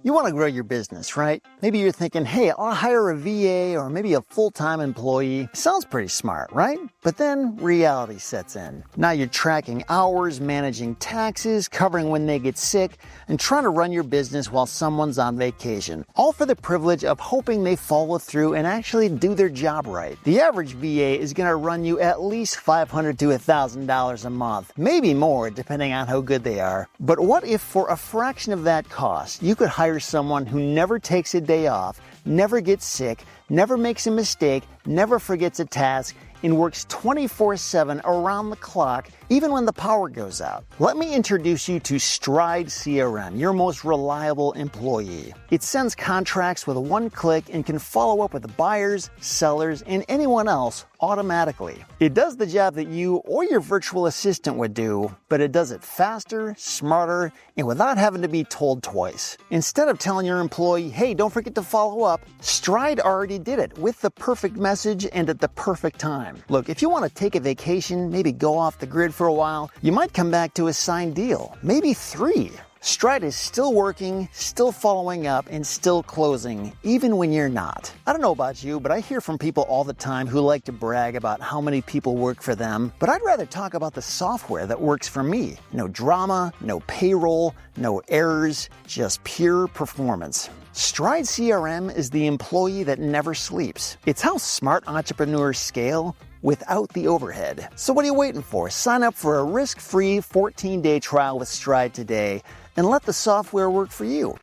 You want to grow your business, right? Maybe you're thinking, hey, I'll hire a VA or maybe a full-time employee. Sounds pretty smart, right? But then reality sets in. Now you're tracking hours, managing taxes, covering when they get sick, and trying to run your business while someone's on vacation. All for the privilege of hoping they follow through and actually do their job right. The average VA is going to run you at least $500 to $1,000 a month, maybe more depending on how good they are. But what if for a fraction of that cost, you could hire someone who never takes a day off, never gets sick, never makes a mistake, never forgets a task, and works 24/7 around the clock, even when the power goes out? Let me introduce you to Stride CRM, your most reliable employee. It sends contracts with one click and can follow up with buyers, sellers, and anyone else automatically. It does the job that you or your virtual assistant would do, but it does it faster, smarter, and without having to be told twice. Instead of telling your employee, hey, don't forget to follow up, Stride already did it with the perfect message and at the perfect time. Look, if you want to take a vacation, maybe go off the grid for a while, you might come back to a signed deal, maybe 3. Stride is still working, still following up, and still closing, even when you're not. I don't know about you, but I hear from people all the time who like to brag about how many people work for them, but I'd rather talk about the software that works for me. No drama, no payroll, no errors, just pure performance. Stride CRM is the employee that never sleeps. It's how smart entrepreneurs scale without the overhead. So what are you waiting for? Sign up for a risk-free 14-day trial with Stride today and let the software work for you.